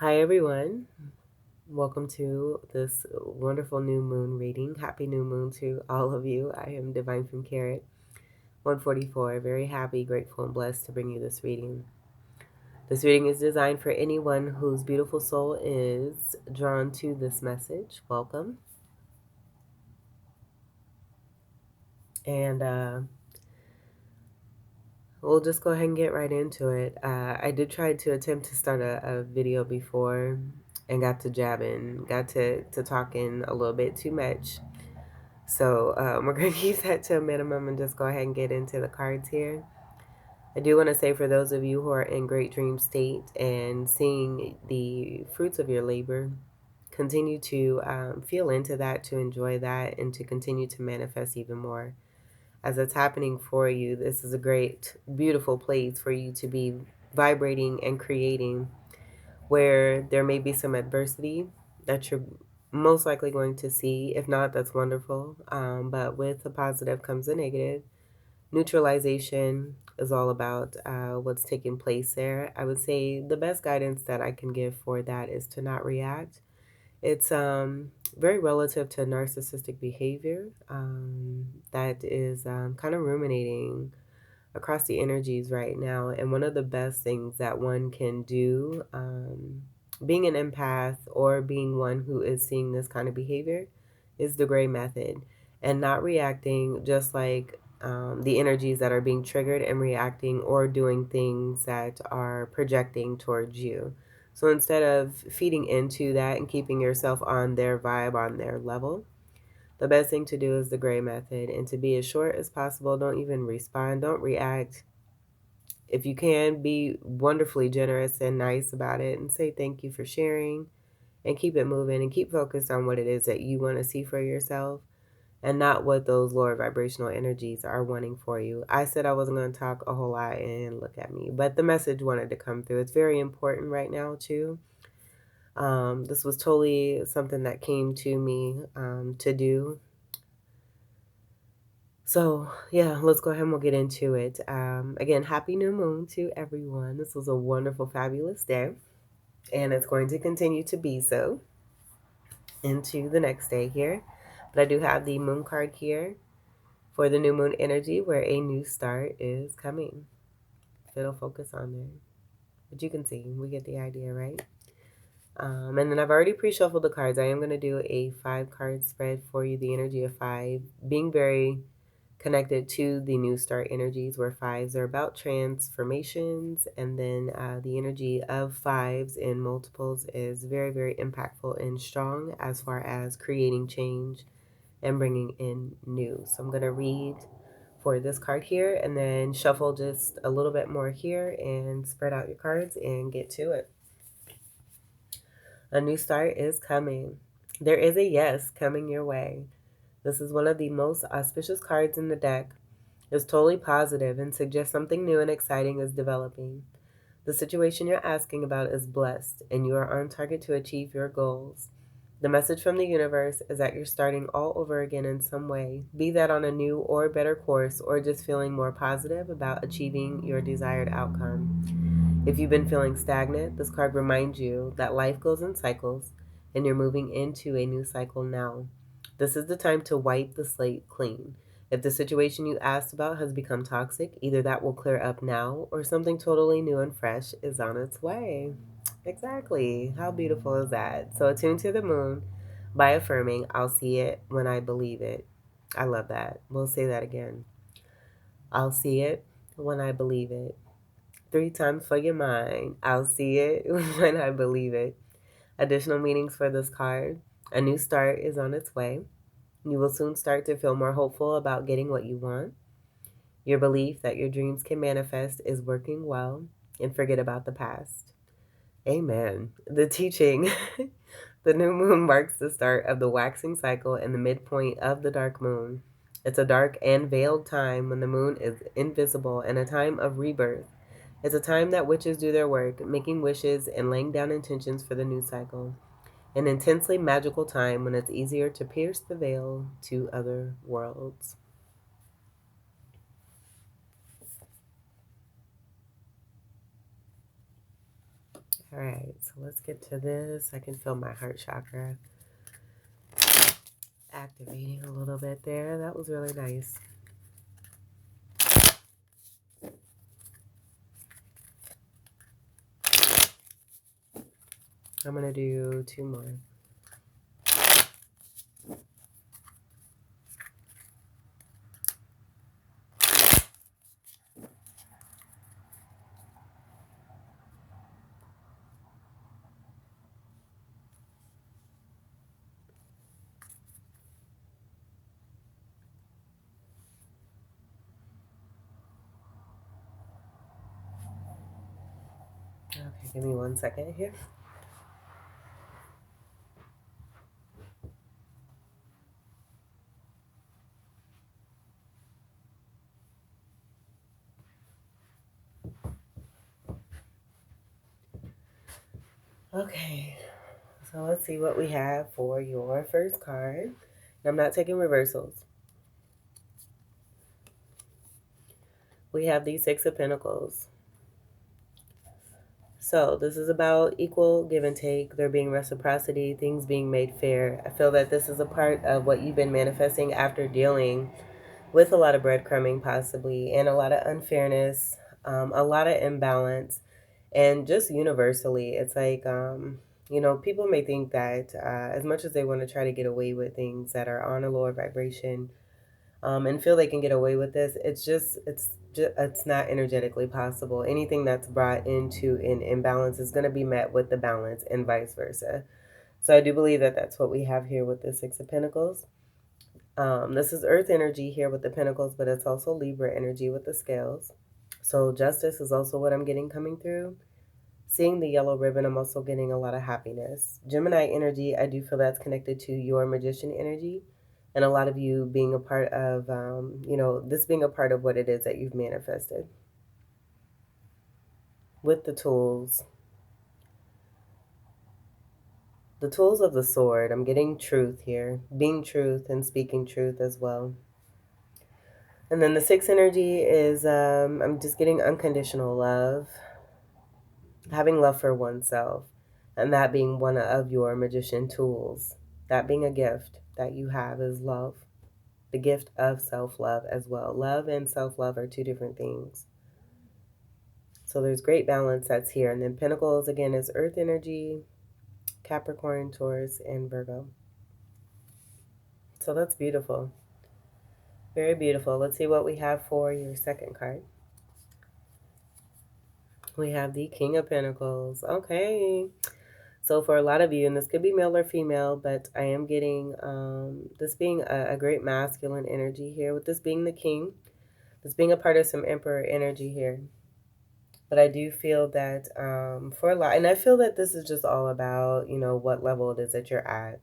Hi, everyone. Welcome to this wonderful new moon reading. Happy new moon to all of you. I am Divine from Carrot 144. Very happy, grateful, and blessed to bring you this reading. This reading is designed for anyone whose beautiful soul is drawn to this message. Welcome. And we'll just go ahead and get right into it. I did try to attempt to start a video before and got to jabbing, got to talking a little bit too much. So we're going to keep that to a minimum and just go ahead and get into the cards here. I do want to say for those of you who are in great dream state and seeing the fruits of your labor, continue to feel into that, to enjoy that, and to continue to manifest even more. As it's happening for you, this is a great, beautiful place for you to be vibrating and creating, where there may be some adversity that you're most likely going to see. If not, that's wonderful. But with the positive comes the negative. Neutralization is all about what's taking place there. I would say the best guidance that I can give for that is to not react. It's very relative to narcissistic behavior that is kind of ruminating across the energies right now. And one of the best things that one can do, being an empath or being one who is seeing this kind of behavior, is the gray method and not reacting just like the energies that are being triggered and reacting or doing things that are projecting towards you. So instead of feeding into that and keeping yourself on their vibe, on their level, the best thing to do is the gray method, and to be as short as possible. Don't even respond. Don't react. If you can, be wonderfully generous and nice about it and say thank you for sharing and keep it moving and keep focused on what it is that you want to see for yourself and not what those lower vibrational energies are wanting for you. I said I wasn't going to talk a whole lot and look at me, but the message wanted to come through. It's very important right now too. This was totally something that came to me to do. So yeah, let's go ahead and we'll get into it. Again, happy new moon to everyone. This was a wonderful, fabulous day, and it's going to continue to be so into the next day here. But I do have the moon card here for the new moon energy, where a new start is coming. If it'll focus on there, but you can see we get the idea, right? And then I've already pre-shuffled the cards. I am going to do a 5-card spread for you. The energy of 5 being very connected to the new start energies, where 5s are about transformations, and then the energy of 5s in multiples is very, very impactful and strong as far as creating change and bringing in new. So I'm going to read for this card here and then shuffle just a little bit more here and spread out your cards and get to it. A new start is coming. There is a yes coming your way. This is one of the most auspicious cards in the deck. It's totally positive and suggests something new and exciting is developing. The situation you're asking about is blessed, and you are on target to achieve your goals. The message from the universe is that you're starting all over again in some way, be that on a new or better course, or just feeling more positive about achieving your desired outcome. If you've been feeling stagnant, this card reminds you that life goes in cycles, and you're moving into a new cycle now. This is the time to wipe the slate clean. If the situation you asked about has become toxic, either that will clear up now or something totally new and fresh is on its way. Exactly. How beautiful is that? So attune to the moon by affirming, I'll see it when I believe it. I love that. We'll say that again. I'll see it when I believe it. 3 times for your mind. I'll see it when I believe it. Additional meanings for this card. A new start is on its way. You will soon start to feel more hopeful about getting what you want. Your belief that your dreams can manifest is working well, and forget about the past. Amen. The teaching. The new moon marks the start of the waxing cycle and the midpoint of the dark moon. It's a dark and veiled time when the moon is invisible, and a time of rebirth. It's a time that witches do their work, making wishes and laying down intentions for the new cycle. An intensely magical time when it's easier to pierce the veil to other worlds. All right, so let's get to this. I can feel my heart chakra activating a little bit there. That was really nice. I'm going to do 2 more. Okay, give me 1 second here. Okay, so let's see what we have for your first card. I'm not taking reversals. We have the Six of Pentacles. So this is about equal give and take, there being reciprocity, things being made fair. I feel that this is a part of what you've been manifesting after dealing with a lot of breadcrumbing possibly, and a lot of unfairness, a lot of imbalance, and just universally, it's like, you know, people may think that as much as they want to try to get away with things that are on a lower vibration, and feel they can get away with this, it's not energetically possible. Anything that's brought into an imbalance is going to be met with the balance, and vice versa. So I do believe that that's what we have here with the Six of Pentacles. This is earth energy here with the pentacles, but it's also Libra energy with the scales. So justice is also what I'm getting coming through. Seeing the yellow ribbon, I'm also getting a lot of happiness. Gemini energy, I do feel that's connected to your magician energy. And a lot of you being a part of, you know, this being a part of what it is that you've manifested. With the tools of the sword, I'm getting truth here. Being truth and speaking truth as well. And then the sixth energy is, I'm just getting unconditional love. Having love for oneself. And that being one of your magician tools. That being a gift that you have is love. The gift of self-love as well. Love and self-love are 2 different things. So there's great balance that's here. And then Pentacles, again, is earth energy, Capricorn, Taurus, and Virgo. So that's beautiful. Very beautiful. Let's see what we have for your second card. We have the King of Pentacles. Okay. So for a lot of you, and this could be male or female, but I am getting this being a great masculine energy here, with this being the king, this being a part of some emperor energy here. But I do feel that for a lot, and I feel that this is just all about, you know, what level it is that you're at,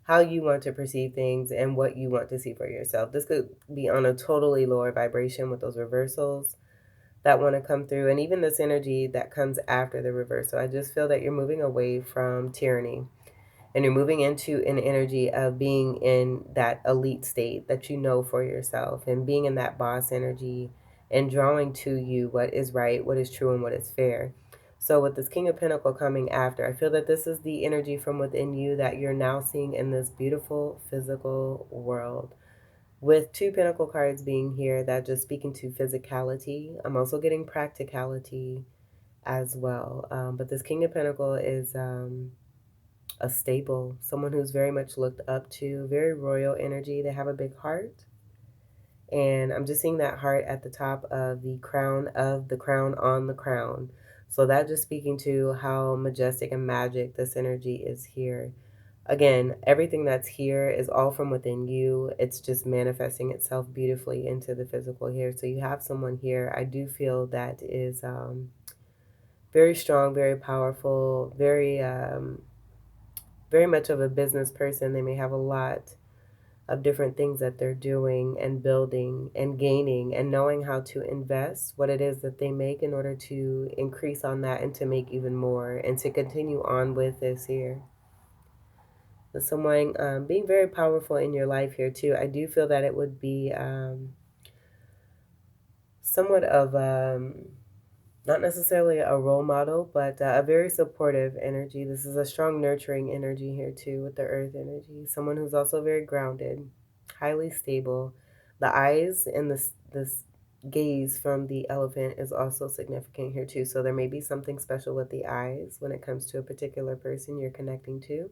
how you want to perceive things, and what you want to see for yourself. This could be on a totally lower vibration with those reversals that want to come through, and even this energy that comes after the reversal. I just feel that you're moving away from tyranny, and you're moving into an energy of being in that elite state that you know for yourself, and being in that boss energy, and drawing to you what is right, what is true, and what is fair. So with this King of Pentacles coming after, I feel that this is the energy from within you that you're now seeing in this beautiful physical world. With 2 Pentacle cards being here, that just speaking to physicality. I'm also getting practicality as well. But this King of Pentacles is a staple, someone who's very much looked up to, very royal energy. They have a big heart. And I'm just seeing that heart at the top of the crown on the crown. So that just speaking to how majestic and magic this energy is here. Again, everything that's here is all from within you. It's just manifesting itself beautifully into the physical here. So you have someone here, I do feel, that is very strong, very powerful, very much of a business person. They may have a lot of different things that they're doing and building and gaining, and knowing how to invest what it is that they make in order to increase on that and to make even more and to continue on with this here. With someone being very powerful in your life here too. I do feel that it would be somewhat of not necessarily a role model, but a very supportive energy. This is a strong nurturing energy here too with the earth energy. Someone who's also very grounded, highly stable. The eyes and this gaze from the elephant is also significant here too. So there may be something special with the eyes when it comes to a particular person you're connecting to.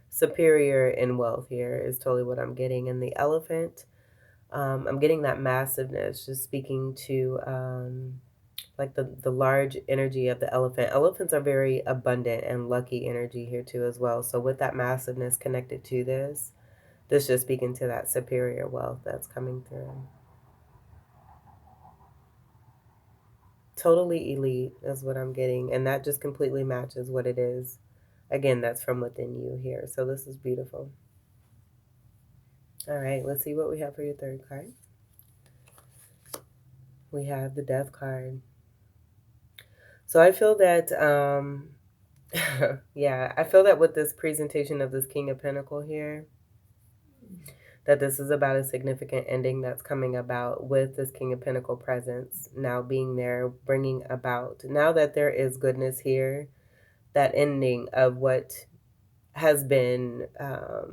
Superior in wealth here is totally what I'm getting. And the elephant, I'm getting that massiveness, just speaking to like the large energy of the elephant. Elephants are very abundant and lucky energy here too as well. So with that massiveness connected to this just speaking to that superior wealth that's coming through. Totally elite is what I'm getting, and that just completely matches what it is. Again, that's from within you here. So this is beautiful. All right, let's see what we have for your third card. We have the Death card. So I feel that yeah, I feel that with this presentation of this King of Pentacle here, that this is about a significant ending that's coming about with this King of Pentacle presence now being there, bringing about, now that there is goodness here, that ending of what has been, how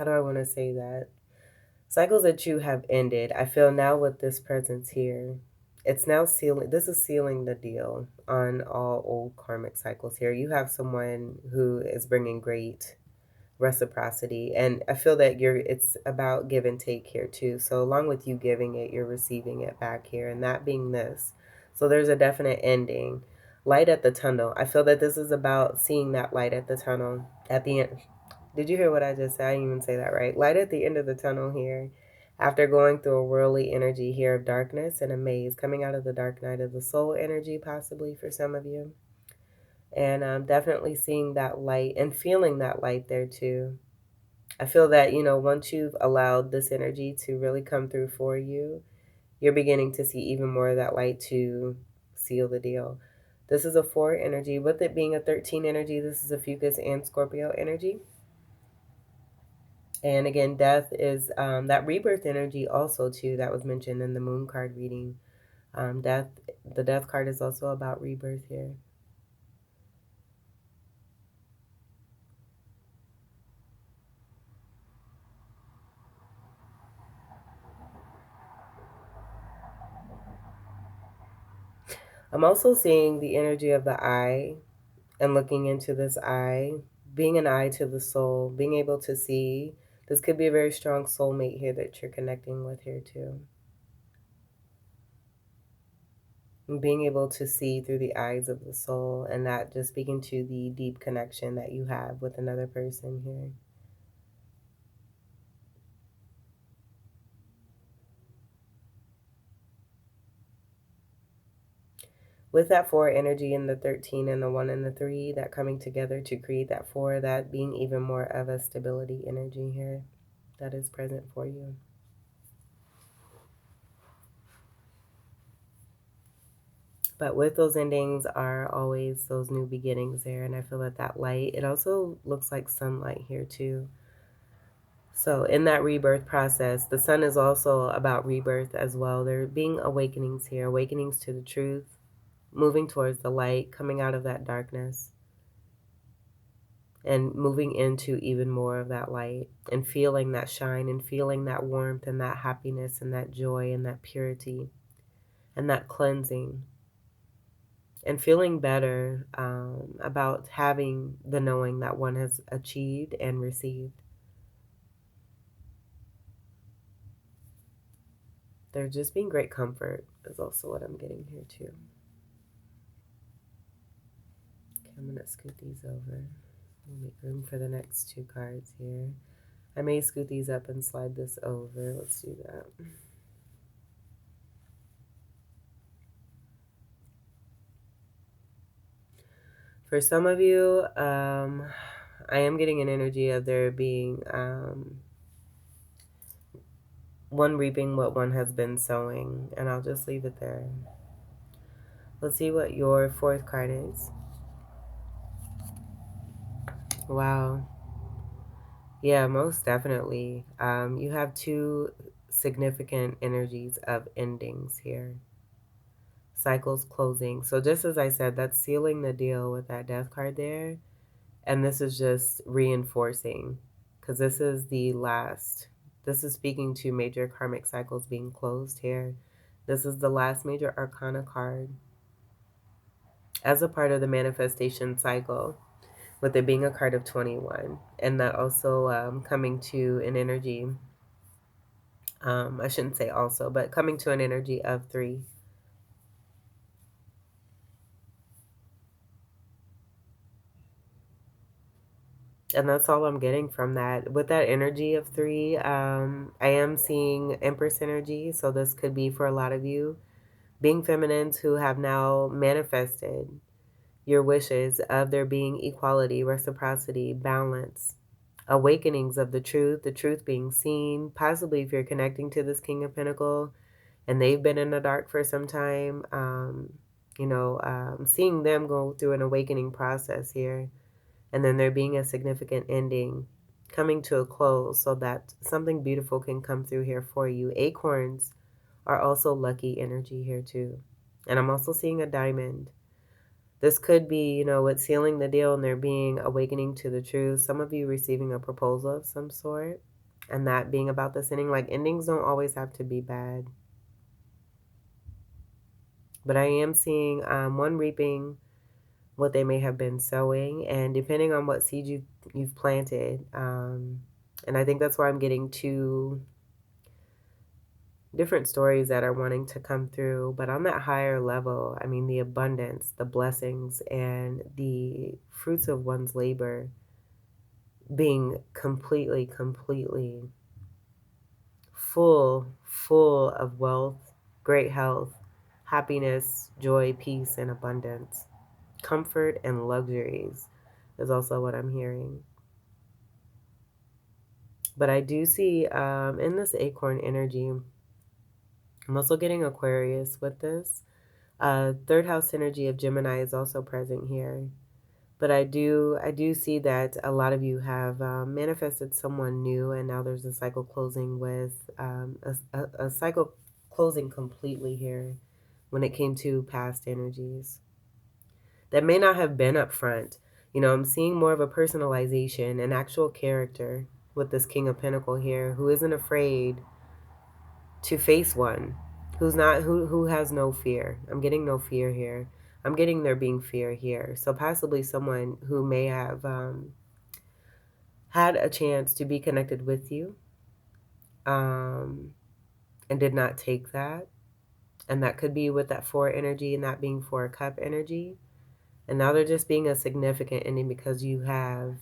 do I want to say that? Cycles that you have ended. I feel now with this presence here, it's now sealing, this is sealing the deal on all old karmic cycles here. You have someone who is bringing great reciprocity, and I feel that it's about give and take here too. So along with you giving it, you're receiving it back here, and that being this. So there's a definite ending, light at the tunnel. I feel that this is about seeing that light at the tunnel at the end. Did you hear what I just said? I didn't even say that right. Light at the end of the tunnel here, after going through a whirly energy here of darkness and a maze, coming out of the dark night of the soul energy, possibly for some of you. And definitely seeing that light and feeling that light there too. I feel that, once you've allowed this energy to really come through for you, you're beginning to see even more of that light to seal the deal. This is a 4 energy. With it being a 13 energy, this is a Fucus and Scorpio energy. And again, death is that rebirth energy also too that was mentioned in the moon card reading. The death card is also about rebirth here. I'm also seeing the energy of the eye and looking into this eye, being an eye to the soul, being able to see. This could be a very strong soulmate here that you're connecting with here too. And being able to see through the eyes of the soul, and that just speaking to the deep connection that you have with another person here. With that 4 energy and the 13 and the 1 and the 3, that coming together to create that 4, that being even more of a stability energy here that is present for you. But with those endings are always those new beginnings there. And I feel that that light, it also looks like sunlight here too. So in that rebirth process, the sun is also about rebirth as well. There being awakenings here, awakenings to the truth, moving towards the light, coming out of that darkness, and moving into even more of that light, and feeling that shine, and feeling that warmth, and that happiness, and that joy, and that purity, and that cleansing, and feeling better about having the knowing that one has achieved and received. There's just being great comfort is also what I'm getting here too. Okay, I'm going to scoot these over. We'll make room for the next 2 cards here. I may scoot these up and slide this over. Let's do that. For some of you, I am getting an energy of there being one reaping what one has been sowing, and I'll just leave it there. Let's see what your 4th card is. Wow. Yeah, most definitely. You have 2 significant energies of endings here. cycles closing. So just as I said, that's sealing the deal with that death card there. And this is just reinforcing, because this is the last. This is speaking to major karmic cycles being closed here. This is the last major arcana card as a part of the manifestation cycle, with it being a card of 21. And that also coming to an energy, I shouldn't say also, but coming to an energy of 3. And that's all I'm getting from that. With that energy of 3, I am seeing Empress energy. So this could be for a lot of you being feminines who have now manifested your wishes of there being equality, reciprocity, balance, awakenings of the truth being seen. Possibly if you're connecting to this King of Pentacles and they've been in the dark for some time, seeing them go through an awakening process here, and then there being a significant ending coming to a close so that something beautiful can come through here for you. Acorns are also lucky energy here too. And I'm also seeing a diamond. This could be, with sealing the deal and there being awakening to the truth. Some of you receiving a proposal of some sort, and that being about this ending. Like, endings don't always have to be bad. But I am seeing one reaping what they may have been sowing, and depending on what seed you've planted. And I think that's why I'm getting 2 different stories that are wanting to come through. But on that higher level, I mean, the abundance, the blessings, and the fruits of one's labor being completely full of wealth, great health, happiness, joy, peace, and abundance. Comfort and luxuries is also what I'm hearing. But I do see in this acorn energy, I'm also getting Aquarius with this. Third house energy of Gemini is also present here. But I do see that a lot of you have manifested someone new, and now there's a cycle closing with a cycle closing completely here when it came to past energies that may not have been up front. I'm seeing more of a personalization, an actual character with this King of Pentacles here who isn't afraid to face one, who has no fear. I'm getting no fear here. I'm getting there being fear here. So possibly someone who may have had a chance to be connected with you and did not take that. And that could be with that 4 energy and that being 4 cup energy. And now they're just being a significant ending because you have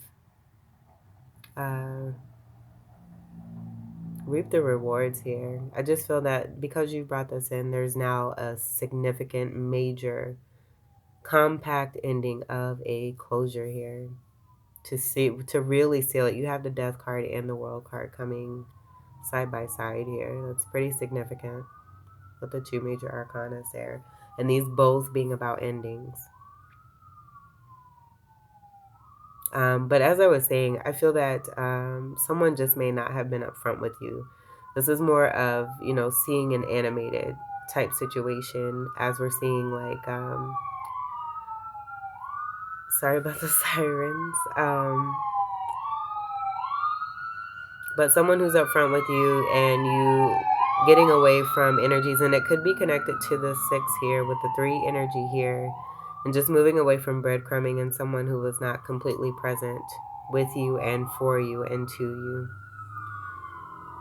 reaped the rewards here. I just feel that because you brought this in, there's now a significant, major, compact ending of a closure here. To really seal it, you have the Death card and the World card coming side by side here. That's pretty significant with the 2 major arcanas there. And these both being about endings. But as I was saying, I feel that someone just may not have been upfront with you. This is more of, seeing an animated type situation, as we're seeing, like, sorry about the sirens. But someone who's upfront with you and you getting away from energies, and it could be connected to the 6 here with the 3 energy here, and just moving away from breadcrumbing and someone who was not completely present with you and for you and to you,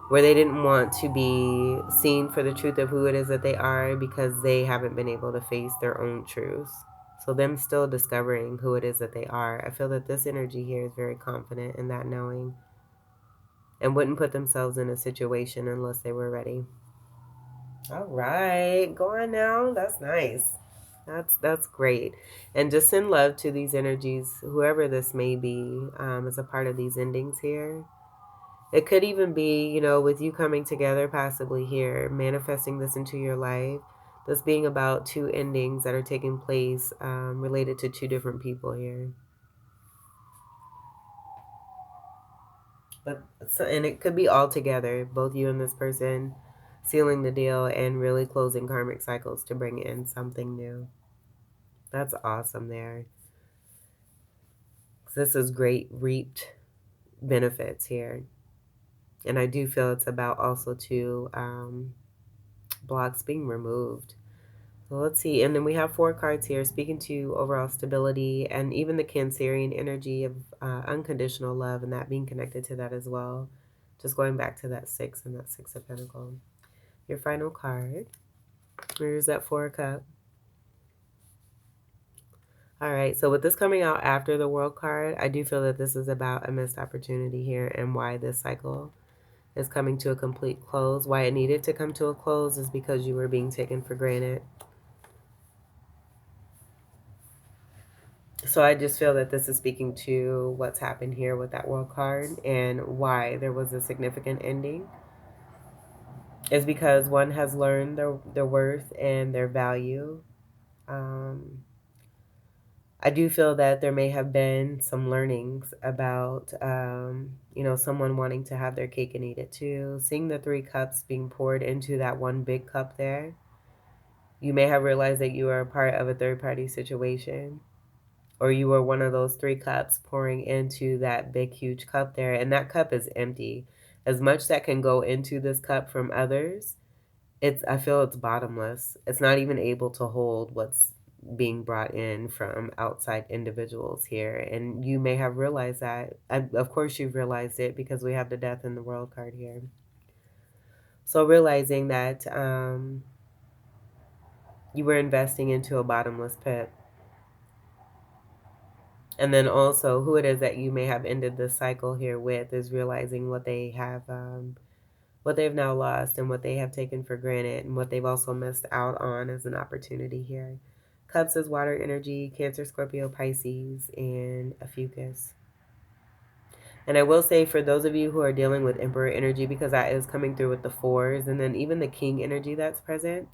where they didn't want to be seen for the truth of who it is that they are because they haven't been able to face their own truths. So them still discovering who it is that they are. I feel that this energy here is very confident in that knowing and wouldn't put themselves in a situation unless they were ready. All right, go on now. That's nice. That's great. And just send love to these energies, whoever this may be, as a part of these endings here. It could even be, with you coming together possibly here, manifesting this into your life. This being about 2 endings that are taking place related to 2 different people here. And it could be all together, both you and this person sealing the deal and really closing karmic cycles to bring in something new. That's awesome there. This is great reaped benefits here. And I do feel it's about also to blocks being removed. So let's see. And then we have 4 cards here speaking to overall stability and even the Cancerian energy of unconditional love and that being connected to that as well. Just going back to that 6 and that 6 of Pentacles. Your final card. Where's that 4 of Cups? All right, so with this coming out after the World card, I do feel that this is about a missed opportunity here and why this cycle is coming to a complete close. Why it needed to come to a close is because you were being taken for granted. So I just feel that this is speaking to what's happened here with that World card and why there was a significant ending. Is because one has learned their worth and their value. I do feel that there may have been some learnings about, someone wanting to have their cake and eat it too. Seeing the 3 cups being poured into that one big cup there, you may have realized that you are a part of a third-party situation, or you were one of those 3 cups pouring into that big, huge cup there, and that cup is empty. As much that can go into this cup from others, I feel it's bottomless. It's not even able to hold what's being brought in from outside individuals here. And you may have realized that. Of course, you've realized it because we have the Death in the World card here. So realizing that you were investing into a bottomless pit. And then also who it is that you may have ended the cycle here with is realizing what they have what they've now lost and what they have taken for granted and what they've also missed out on as an opportunity here. Cups is water energy, Cancer, Scorpio, Pisces, and a Fucus. And I will say for those of you who are dealing with Emperor energy, because that is coming through with the 4s, and then even the King energy that's present,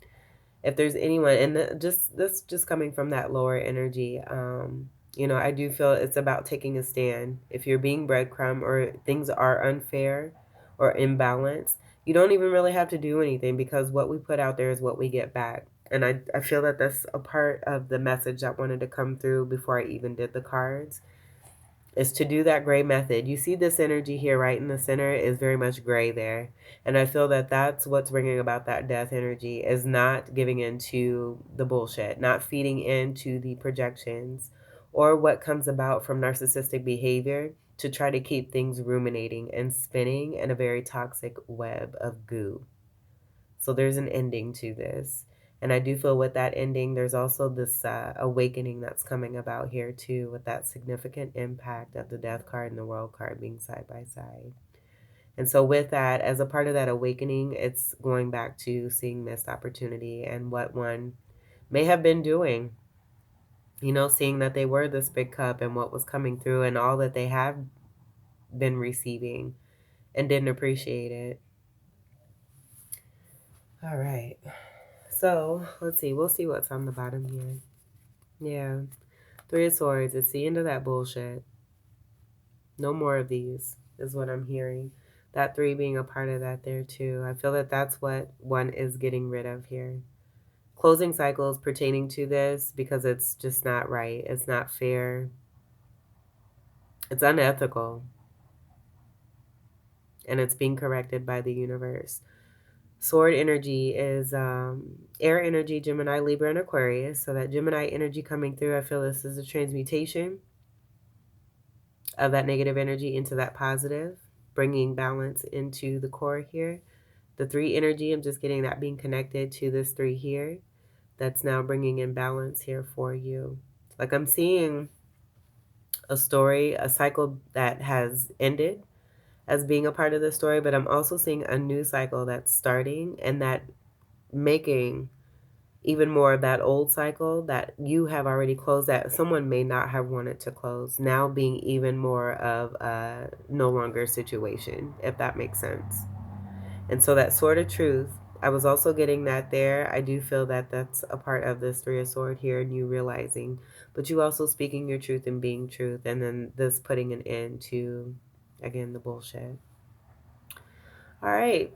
if there's anyone, and this just coming from that lower energy, I do feel it's about taking a stand. If you're being breadcrumb or things are unfair or imbalanced, you don't even really have to do anything because what we put out there is what we get back. And I feel that that's a part of the message that wanted to come through before I even did the cards, is to do that gray method. You see this energy here right in the center is very much gray there. And I feel that that's what's bringing about that death energy, is not giving into the bullshit, not feeding into the projections or what comes about from narcissistic behavior to try to keep things ruminating and spinning in a very toxic web of goo. So there's an ending to this. And I do feel with that ending, there's also this awakening that's coming about here too, with that significant impact of the Death card and the World card being side by side. And so with that, as a part of that awakening, it's going back to seeing missed opportunity and what one may have been doing, seeing that they were this big cup and what was coming through and all that they have been receiving and didn't appreciate it. All right. So let's see. We'll see what's on the bottom here. Yeah. 3 of Swords. It's the end of that bullshit. No more of these is what I'm hearing. That 3 being a part of that there too. I feel that that's what one is getting rid of here. Closing cycles pertaining to this because it's just not right. It's not fair. It's unethical. And it's being corrected by the universe. Sword energy is air energy, Gemini, Libra, and Aquarius. So that Gemini energy coming through, I feel this is a transmutation of that negative energy into that positive, bringing balance into the core here. The 3 energy, I'm just getting that being connected to this 3 here. That's now bringing in balance here for you. Like I'm seeing a story, a cycle that has ended as being a part of the story, but I'm also seeing a new cycle that's starting and that making even more of that old cycle that you have already closed that someone may not have wanted to close, now being even more of a no longer situation, if that makes sense. And so that Sword of Truth, I was also getting that there. I do feel that that's a part of this 3 of Sword here and you realizing, but you also speaking your truth and being truth, and then this putting an end to, again, the bullshit. All right.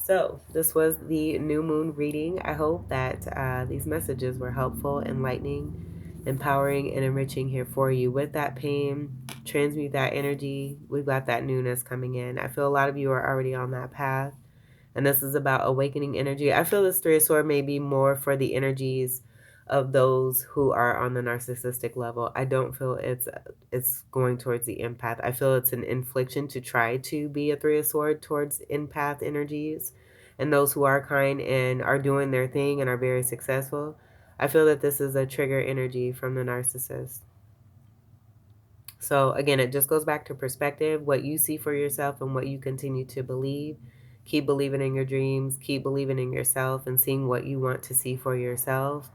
So, this was the new moon reading. I hope that these messages were helpful, enlightening, empowering, and enriching here for you. With that pain, transmute that energy. We've got that newness coming in. I feel a lot of you are already on that path. And this is about awakening energy. I feel this Three of Swords may be more for the energies of those who are on the narcissistic level. I don't feel it's going towards the empath. I feel it's an infliction to try to be a Three of Swords towards empath energies and those who are kind and are doing their thing and are very successful. I feel that this is a trigger energy from the narcissist. So again, it just goes back to perspective, what you see for yourself and what you continue to believe. Keep believing in your dreams, keep believing in yourself and seeing what you want to see for yourself.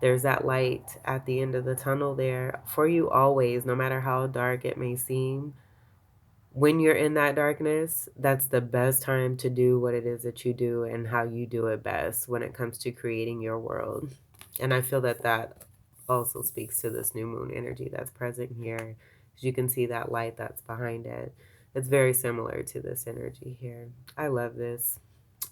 There's that light at the end of the tunnel there for you always, no matter how dark it may seem. When you're in that darkness, that's the best time to do what it is that you do and how you do it best when it comes to creating your world. And I feel that that also speaks to this new moon energy that's present here. As you can see that light that's behind it. It's very similar to this energy here. I love this.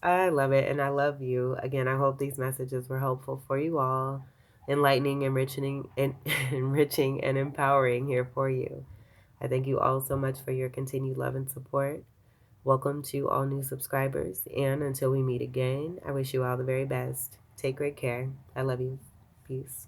I love it and I love you. Again, I hope these messages were helpful for you all, enlightening, enriching, and enriching and empowering here for you. I thank you all so much for your continued love and support. Welcome to all new subscribers. And until we meet again, I wish you all the very best. Take great care. I love you. Peace.